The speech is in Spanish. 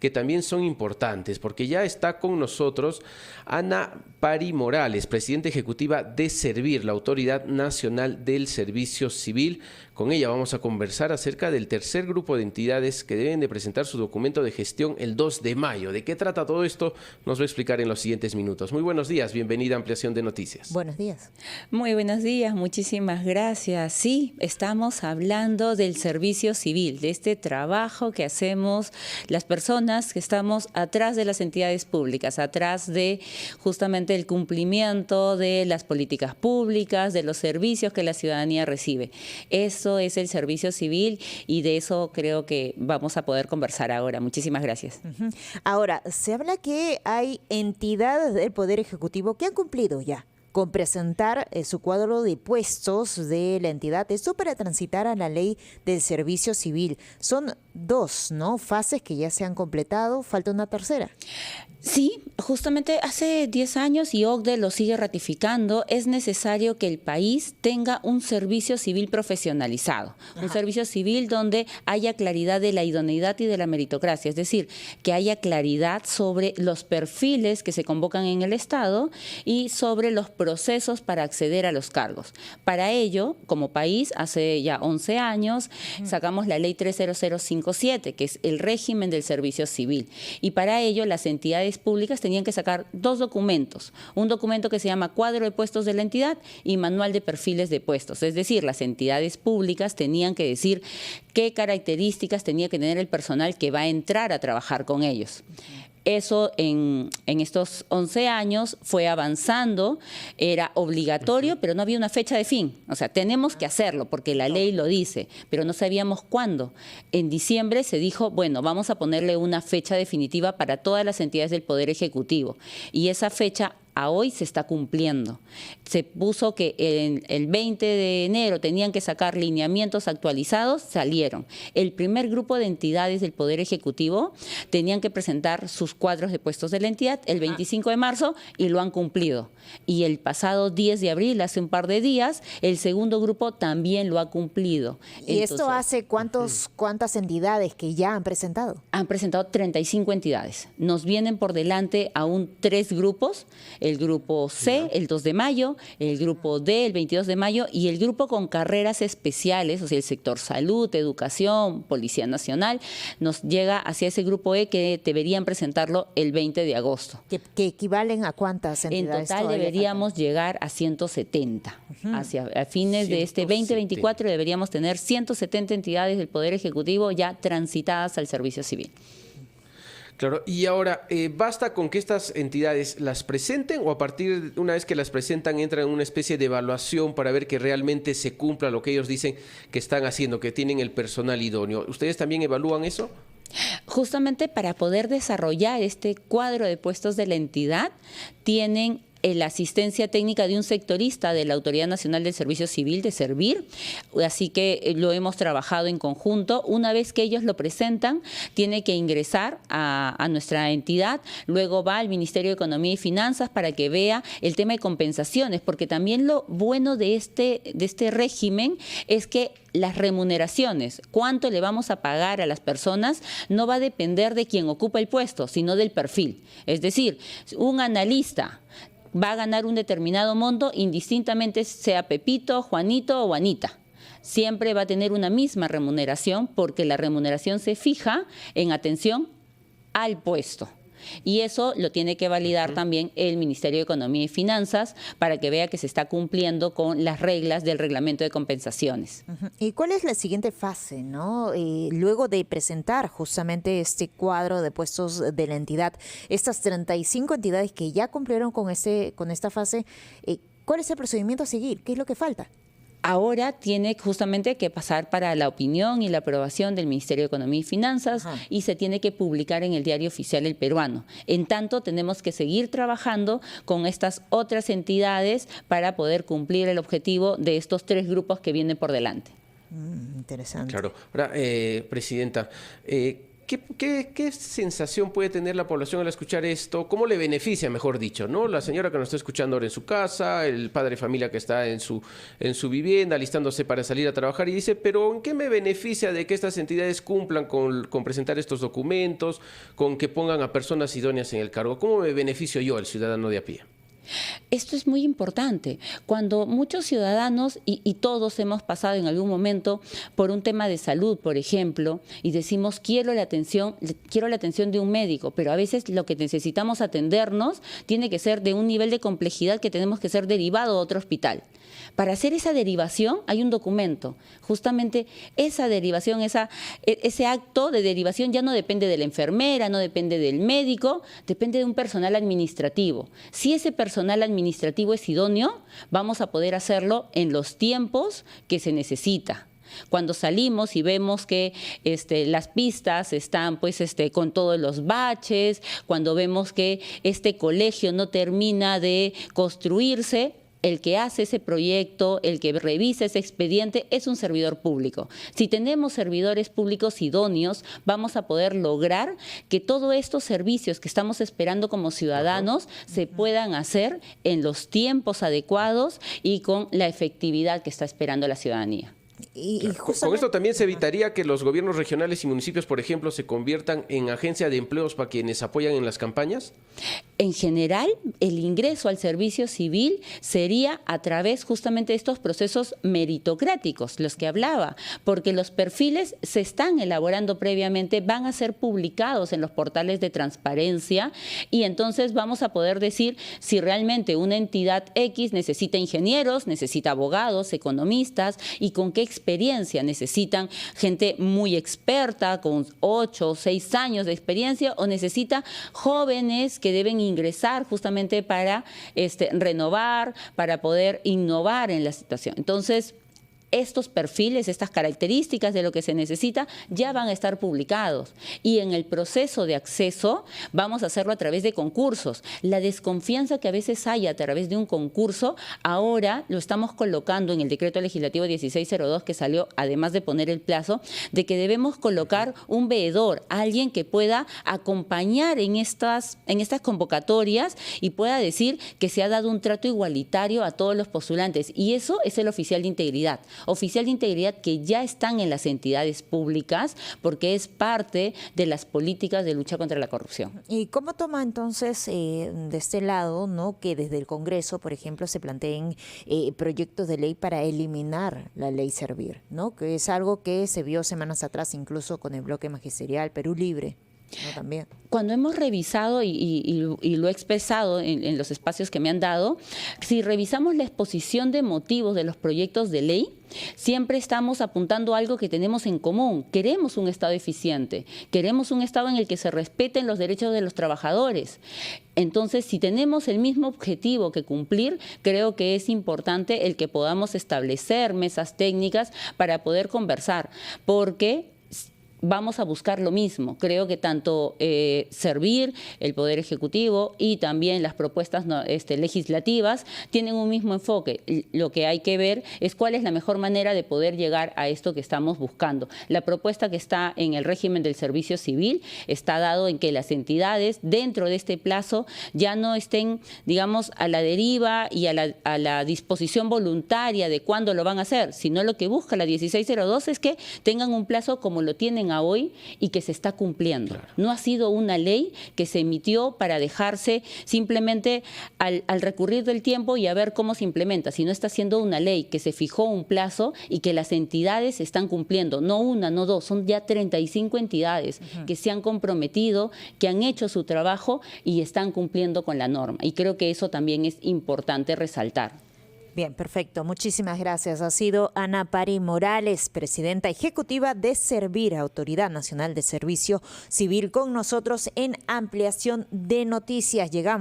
que también son importantes, porque ya está con nosotros Ana Pari Morales, presidenta ejecutiva de Servir, la Autoridad Nacional del Servicio Civil. Con ella vamos a conversar acerca del tercer grupo de entidades que deben de presentar su documento de gestión el 2 de mayo. ¿De qué trata todo esto? Nos va a explicar en los siguientes minutos. Muy buenos días, bienvenida a Ampliación de Noticias. Buenos días. Muy buenos días, muchísimas gracias. Sí, estamos hablando del servicio civil, de este trabajo que hacemos las personas que estamos atrás de las entidades públicas, atrás de justamente el cumplimiento de las políticas públicas, de los servicios que la ciudadanía recibe. Eso es el servicio civil y de eso creo que vamos a poder conversar ahora. Muchísimas gracias. Ahora, se habla que hay entidades del Poder Ejecutivo que han cumplido ya con presentar su cuadro de puestos de la entidad, esto para transitar a la ley del servicio civil. Son dos, ¿no?, fases que ya se han completado, falta una tercera. Sí, justamente hace 10 años y OCDE lo sigue ratificando, es necesario que el país tenga un servicio civil profesionalizado, un servicio civil donde haya claridad de la idoneidad y de la meritocracia, es decir, que haya claridad sobre los perfiles que se convocan en el Estado y sobre los procesos para acceder a los cargos. Para ello, como país, hace ya 11 años, sacamos la ley 30057, que es el régimen del servicio civil, y para ello las entidades públicas tenían que sacar dos documentos, un documento que se llama Cuadro de Puestos de la Entidad y Manual de Perfiles de Puestos, es decir, las entidades públicas tenían que decir qué características tenía que tener el personal que va a entrar a trabajar con ellos. Eso en estos 11 años fue avanzando, era obligatorio, pero no había una fecha de fin. O sea, tenemos que hacerlo porque la ley lo dice, pero no sabíamos cuándo. En diciembre se dijo, bueno, vamos a ponerle una fecha definitiva para todas las entidades del Poder Ejecutivo. Y esa fecha a hoy se está cumpliendo. Se puso que el 20 de enero tenían que sacar lineamientos actualizados, salieron. El primer grupo de entidades del Poder Ejecutivo tenían que presentar sus cuadros de puestos de la entidad el 25 de marzo y lo han cumplido. Y el pasado 10 de abril, hace un par de días, el segundo grupo también lo ha cumplido. ¿Y esto hace cuántas entidades que ya han presentado? Han presentado 35 entidades. Nos vienen por delante aún 3 grupos, el grupo C, el 2 de mayo, el grupo D, el 22 de mayo, y el grupo con carreras especiales, o sea, el sector salud, educación, Policía Nacional, nos llega hacia ese grupo E que deberían presentarlo el 20 de agosto. ¿Que equivalen a cuántas entidades? En total deberíamos llegar a 170. A fines de este 2024 deberíamos tener 170 entidades del Poder Ejecutivo ya transitadas al servicio civil. Claro, y ahora, ¿basta con que estas entidades las presenten o a partir de una vez que las presentan entran en una especie de evaluación para ver que realmente se cumpla lo que ellos dicen que están haciendo, que tienen el personal idóneo? ¿Ustedes también evalúan eso? Justamente para poder desarrollar este cuadro de puestos de la entidad, tienen la asistencia técnica de un sectorista de la Autoridad Nacional del Servicio Civil, de Servir, así que lo hemos trabajado en conjunto. Una vez que ellos lo presentan, tiene que ingresar a nuestra entidad, luego va al Ministerio de Economía y Finanzas para que vea el tema de compensaciones, porque también lo bueno de este régimen es que las remuneraciones, cuánto le vamos a pagar a las personas, no va a depender de quien ocupa el puesto, sino del perfil. Es decir, un analista va a ganar un determinado monto indistintamente sea Pepito, Juanito o Anita. Siempre va a tener una misma remuneración porque la remuneración se fija en atención al puesto. Y eso lo tiene que validar también el Ministerio de Economía y Finanzas para que vea que se está cumpliendo con las reglas del reglamento de compensaciones. ¿Y cuál es la siguiente fase, no? Luego de presentar justamente este cuadro de puestos de la entidad, estas 35 entidades que ya cumplieron con esta fase, ¿cuál es el procedimiento a seguir? ¿Qué es lo que falta? Ahora tiene justamente que pasar para la opinión y la aprobación del Ministerio de Economía y Finanzas y se tiene que publicar en el Diario Oficial El Peruano. En tanto, tenemos que seguir trabajando con estas otras entidades para poder cumplir el objetivo de estos 3 grupos que vienen por delante. Interesante. Claro. Ahora, Presidenta, ¿Qué sensación puede tener la población al escuchar esto? ¿Cómo le beneficia, mejor dicho, ¿no? La señora que nos está escuchando ahora en su casa, el padre de familia que está en su vivienda, alistándose para salir a trabajar y dice, pero ¿en qué me beneficia de que estas entidades cumplan con presentar estos documentos, con que pongan a personas idóneas en el cargo? ¿Cómo me beneficio yo, el ciudadano de a pie? Esto es muy importante. Cuando muchos ciudadanos, y todos hemos pasado en algún momento por un tema de salud, por ejemplo, y decimos quiero la atención de un médico, pero a veces lo que necesitamos atendernos tiene que ser de un nivel de complejidad que tenemos que ser derivado a otro hospital. Para hacer esa derivación hay un documento. Justamente esa derivación, ese acto de derivación ya no depende de la enfermera, no depende del médico, depende de un personal administrativo. Si ese personal administrativo es idóneo, vamos a poder hacerlo en los tiempos que se necesita. Cuando salimos y vemos que las pistas están con todos los baches, cuando vemos que este colegio no termina de construirse, el que hace ese proyecto, el que revisa ese expediente, es un servidor público. Si tenemos servidores públicos idóneos, vamos a poder lograr que todos estos servicios que estamos esperando como ciudadanos se puedan hacer en los tiempos adecuados y con la efectividad que está esperando la ciudadanía. Con esto también se evitaría que los gobiernos regionales y municipios, por ejemplo, se conviertan en agencia de empleos para quienes apoyan en las campañas. En general, el ingreso al servicio civil sería a través justamente de estos procesos meritocráticos, los que hablaba, porque los perfiles se están elaborando previamente, van a ser publicados en los portales de transparencia y entonces vamos a poder decir si realmente una entidad X necesita ingenieros, necesita abogados, economistas y con qué experiencia necesitan gente muy experta con 8 o 6 años de experiencia o necesita jóvenes que deben ingresar justamente para renovar, para poder innovar en la situación. Entonces, estos perfiles, estas características de lo que se necesita ya van a estar publicados y en el proceso de acceso vamos a hacerlo a través de concursos. La desconfianza que a veces hay a través de un concurso, ahora lo estamos colocando en el decreto legislativo 1602 que salió, además de poner el plazo, de que debemos colocar un veedor, alguien que pueda acompañar en estas convocatorias y pueda decir que se ha dado un trato igualitario a todos los postulantes y eso es el oficial de integridad. Oficial de integridad que ya están en las entidades públicas porque es parte de las políticas de lucha contra la corrupción. ¿Y cómo toma entonces de este lado, ¿no?, que desde el Congreso, por ejemplo, se planteen proyectos de ley para eliminar la ley Servir, ¿no?, que es algo que se vio semanas atrás incluso con el bloque magisterial Perú Libre? No, también. Cuando hemos revisado y lo he expresado en los espacios que me han dado, si revisamos la exposición de motivos de los proyectos de ley, siempre estamos apuntando a algo que tenemos en común. Queremos un Estado eficiente, queremos un Estado en el que se respeten los derechos de los trabajadores. Entonces, si tenemos el mismo objetivo que cumplir, creo que es importante el que podamos establecer mesas técnicas para poder conversar, porque vamos a buscar lo mismo. Creo que tanto Servir, el Poder Ejecutivo y también las propuestas legislativas tienen un mismo enfoque. Lo que hay que ver es cuál es la mejor manera de poder llegar a esto que estamos buscando. La propuesta que está en el régimen del servicio civil está dado en que las entidades dentro de este plazo ya no estén, digamos, a la deriva y a la disposición voluntaria de cuándo lo van a hacer, sino lo que busca la 1602 es que tengan un plazo como lo tienen a hoy y que se está cumpliendo. Claro. No ha sido una ley que se emitió para dejarse simplemente al recurrir del tiempo y a ver cómo se implementa, sino está siendo una ley que se fijó un plazo y que las entidades están cumpliendo, no una, no dos, son ya 35 entidades que se han comprometido, que han hecho su trabajo y están cumpliendo con la norma. Y creo que eso también es importante resaltar. Bien, perfecto. Muchísimas gracias. Ha sido Ana Pari Morales, presidenta ejecutiva de Servir, Autoridad Nacional de Servicio Civil, con nosotros en Ampliación de Noticias. Llegamos